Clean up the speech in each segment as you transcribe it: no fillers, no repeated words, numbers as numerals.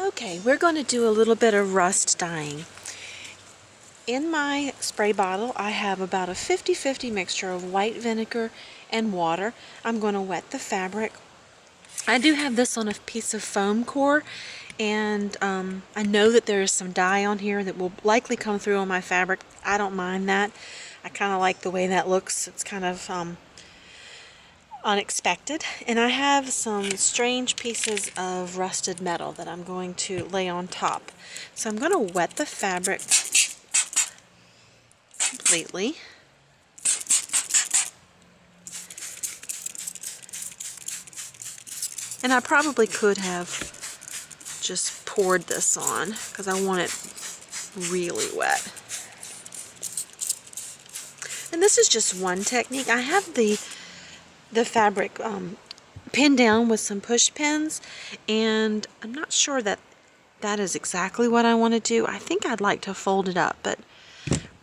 Okay, we're going to do a little bit of rust dyeing. In my spray bottle, I have about a 50-50 mixture of white vinegar and water. I'm going to wet the fabric. I do have this on a piece of foam core, and I know that there is some dye on here that will likely come through on my fabric. I don't mind that. I kind of like the way that looks. It's kind of unexpected. And I have some strange pieces of rusted metal that I'm going to lay on top. So I'm going to wet the fabric completely. And I probably could have just poured this on because I want it really wet. And this is just one technique. I have the fabric pinned down with some push pins, and I'm not sure that that is exactly what I want to do. I think I'd like to fold it up, but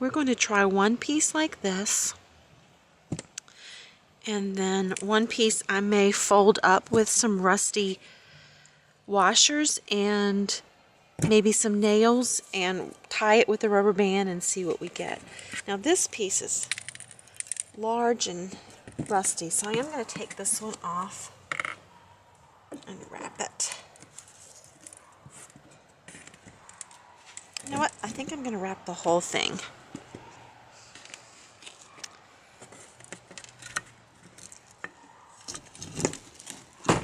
we're going to try one piece like this, and then one piece I may fold up with some rusty washers and maybe some nails and tie it with a rubber band and see what we get. Now this piece is large and rusty, so I am going to take this one off and wrap it. You know what? I think I'm going to wrap the whole thing. I'm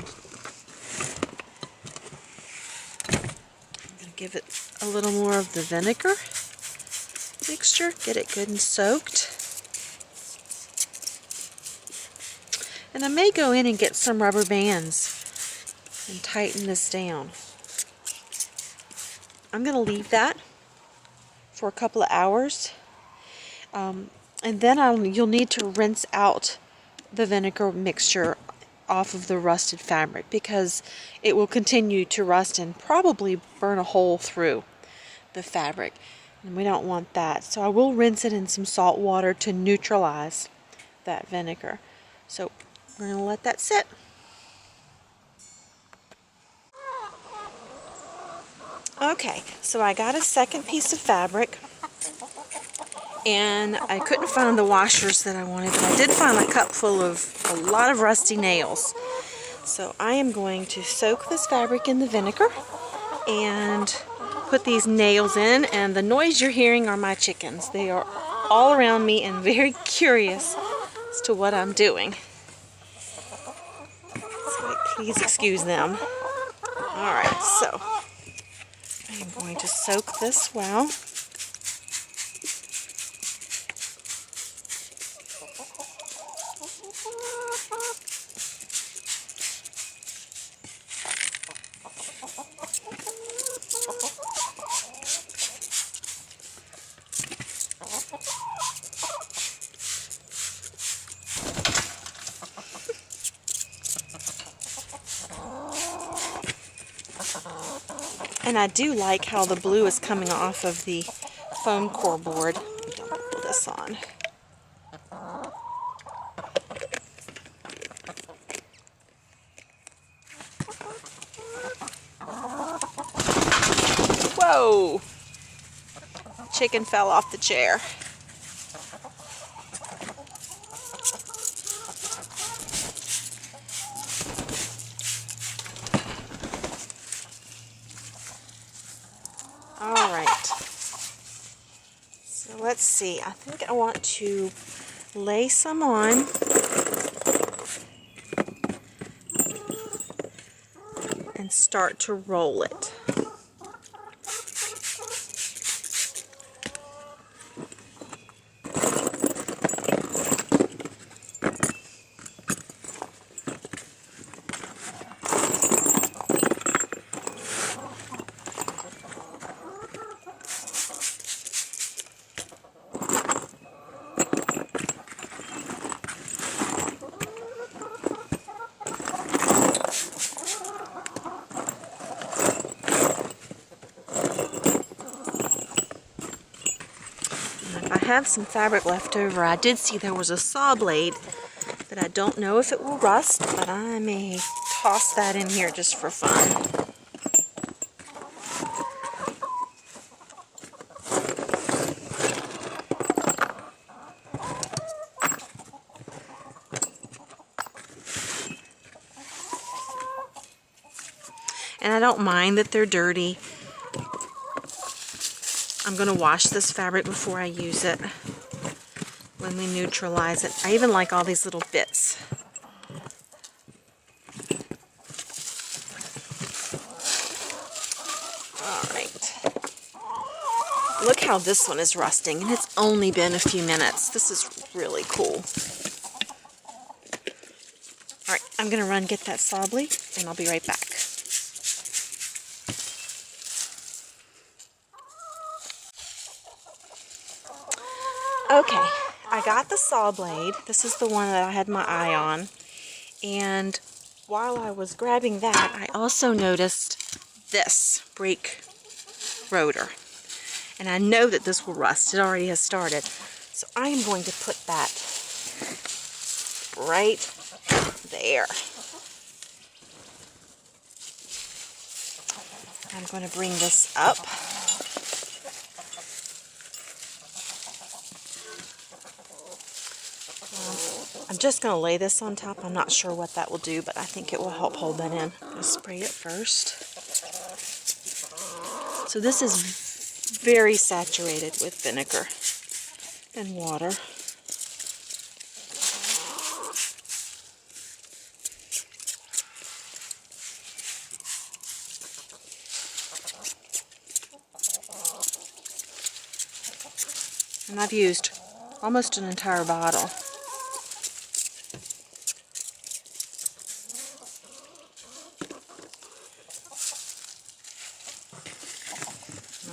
going to give it a little more of the vinegar mixture, get it good and soaked. And I may go in and get some rubber bands and tighten this down. I'm going to leave that for a couple of hours. And then you'll need to rinse out the vinegar mixture off of the rusted fabric because it will continue to rust and probably burn a hole through the fabric. And we don't want that. So I will rinse it in some salt water to neutralize that vinegar. So we're going to let that sit. Okay, so I got a second piece of fabric, and I couldn't find the washers that I wanted, but I did find a cup full of a lot of rusty nails. So I am going to soak this fabric in the vinegar and put these nails in, and the noise you're hearing are my chickens. They are all around me and very curious as to what I'm doing. So please excuse them. Alright, so I'm going to soak this well. And I do like how the blue is coming off of the foam core board. Don't put this on. Whoa! Chicken fell off the chair. Alright, so let's see, I think I want to lay some on and start to roll it. I have some fabric left over. I did see there was a saw blade that I don't know if it will rust, but I may toss that in here just for fun. And I don't mind that they're dirty. I'm going to wash this fabric before I use it when we neutralize it. I even like all these little bits. Alright. Look how this one is rusting, and it's only been a few minutes. This is really cool. Alright, I'm going to run get that saw blade, and I'll be right back. Okay, I got the saw blade. This is the one that I had my eye on. And while I was grabbing that, I also noticed this brake rotor. And I know that this will rust. It already has started. So I am going to put that right there. I'm going to bring this up. I'm just going to lay this on top. I'm not sure what that will do, but I think it will help hold that in. I'm going to spray it first. So this is very saturated with vinegar and water. And I've used almost an entire bottle.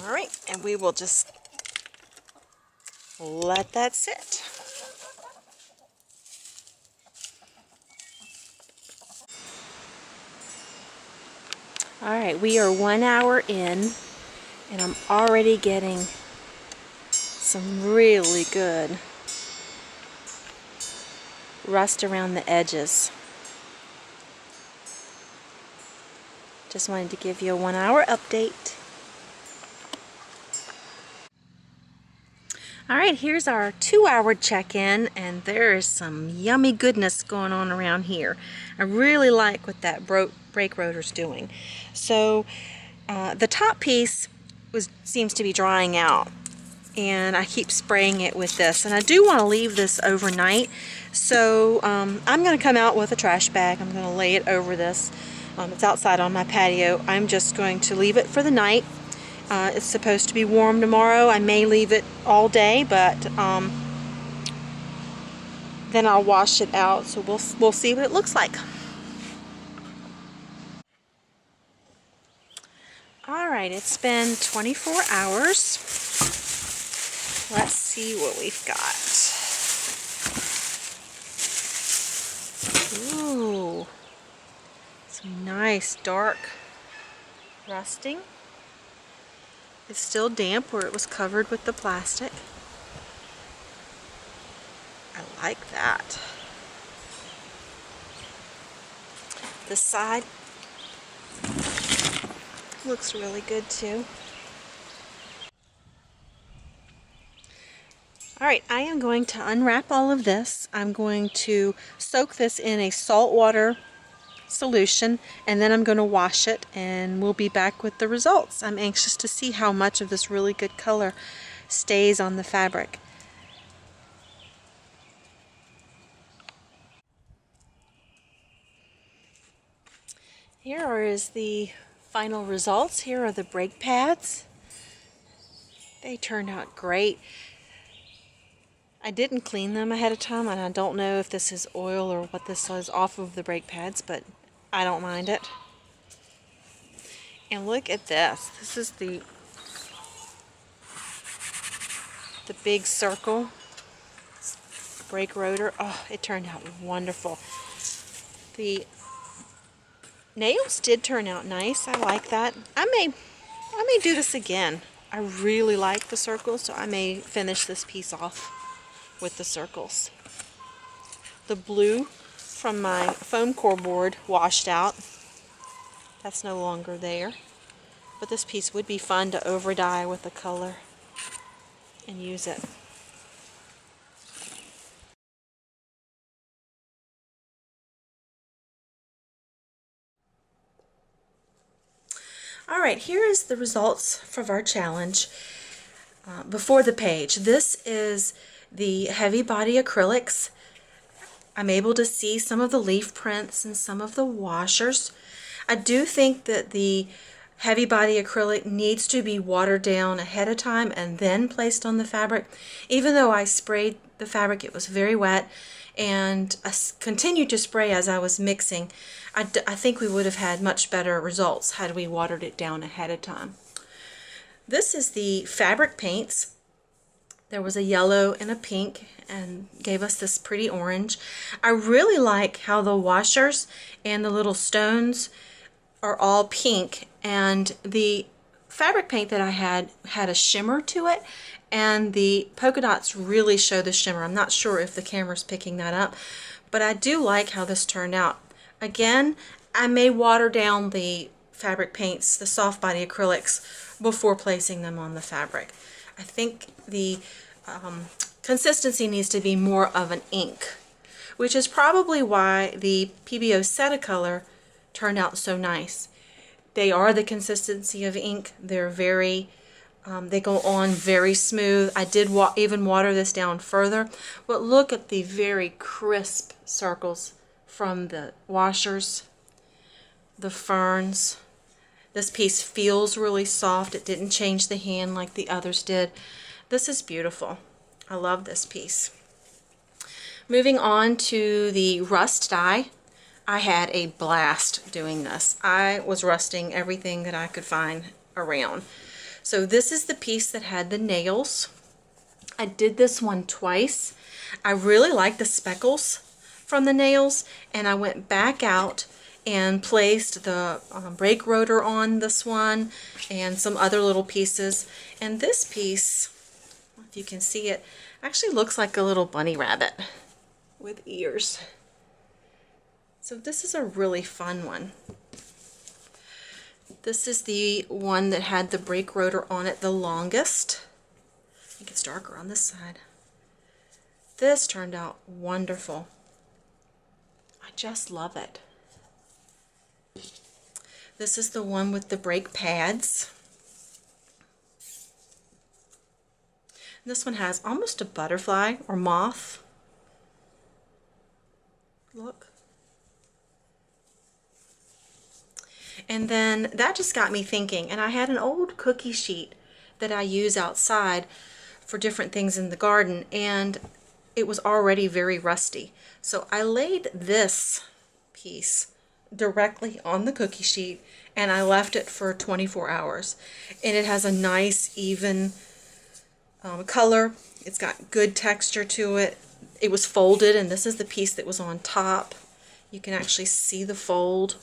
Alright, and we will just let that sit. Alright, we are 1 hour in, and I'm already getting some really good rust around the edges. Just wanted to give you a 1 hour update. Alright, here's our 2 hour check-in, and there is some yummy goodness going on around here. I really like what that brake rotor's doing. So the top piece seems to be drying out, and I keep spraying it with this, and I do want to leave this overnight. So I'm going to come out with a trash bag. I'm going to lay it over this. It's outside on my patio. I'm just going to leave it for the night. It's supposed to be warm tomorrow. I may leave it all day, but then I'll wash it out. So we'll see what it looks like. Alright, it's been 24 hours. Let's see what we've got. Ooh, some nice dark rusting. It's still damp where it was covered with the plastic. I like that. This side looks really good too. Alright, I am going to unwrap all of this. I'm going to soak this in a salt water solution, and then I'm going to wash it, and we'll be back with the results. I'm anxious to see how much of this really good color stays on the fabric. Here is the final results. Here are the brake pads. They turned out great. I didn't clean them ahead of time, and I don't know if this is oil or what this is off of the brake pads, but I don't mind it. And look at this. This is the big circle brake rotor. Oh, it turned out wonderful. The nails did turn out nice. I like that. I may do this again. I really like the circles, so I may finish this piece off with the circles. The blue from my foam core board washed out. That's no longer there. But this piece would be fun to over dye with the color and use it. All right, here is the results from our challenge before the page. This is the heavy body acrylics. I'm able to see some of the leaf prints and some of the washers. I do think that the heavy body acrylic needs to be watered down ahead of time and then placed on the fabric. Even though I sprayed the fabric, it was very wet, and I continued to spray as I was mixing. I think we would have had much better results had we watered it down ahead of time. This is the fabric paints. There was a yellow and a pink and gave us this pretty orange. I really like how the washers and the little stones are all pink, and the fabric paint that I had a shimmer to it, and the polka dots really show the shimmer. I'm not sure if the camera's picking that up, but I do like how this turned out. Again, I may water down the fabric paints, the soft body acrylics, before placing them on the fabric. I think the consistency needs to be more of an ink, which is probably why the PBO Setacolor turned out so nice. They are the consistency of ink. They're very, they go on very smooth. I did even water this down further, but look at the very crisp circles from the washers, the ferns. This piece feels really soft. It didn't change the hand like the others did. This is beautiful. I love this piece. Moving on to the rust dye. I had a blast doing this. I was rusting everything that I could find around. So this is the piece that had the nails. I did this one twice. I really like the speckles from the nails, and I went back out and placed the brake rotor on this one and some other little pieces. And this piece, if you can see it, actually looks like a little bunny rabbit with ears. So this is a really fun one. This is the one that had the brake rotor on it the longest. I think it's darker on this side. This turned out wonderful. I just love it. This is the one with the brake pads. This one has almost a butterfly or moth. Look. And then that just got me thinking, and I had an old cookie sheet that I use outside for different things in the garden, and it was already very rusty. So I laid this piece directly on the cookie sheet, and I left it for 24 hours. And it has a nice even color. It's got good texture to it. It was folded, and this is the piece that was on top. You can actually see the fold.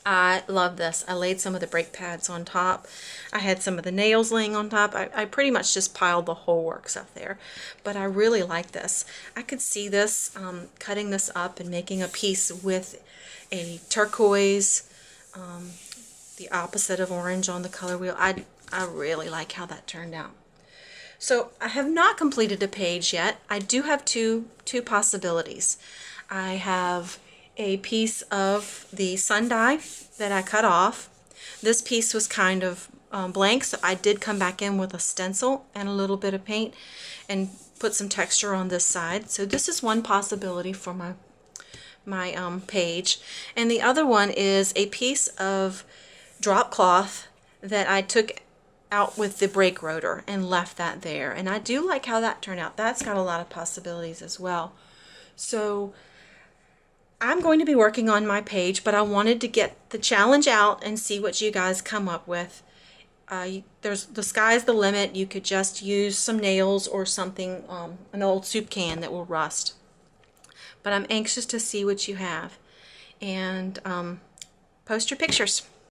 I love this. I laid some of the brake pads on top. I had some of the nails laying on top. I pretty much just piled the whole works up there. But I really like this. I could see this, cutting this up and making a piece with a turquoise, the opposite of orange on the color wheel. I really like how that turned out. So I have not completed a page yet. I do have two possibilities. I have a piece of the sun dye that I cut off. This piece was kind of blank, so I did come back in with a stencil and a little bit of paint and put some texture on this side. So this is one possibility for my page. And the other one is a piece of drop cloth that I took out with the brake rotor and left that there. And I do like how that turned out. That's got a lot of possibilities as well. So I'm going to be working on my page, but I wanted to get the challenge out and see what you guys come up with. The sky's the limit. You could just use some nails or something, an old soup can that will rust. But I'm anxious to see what you have. And post your pictures.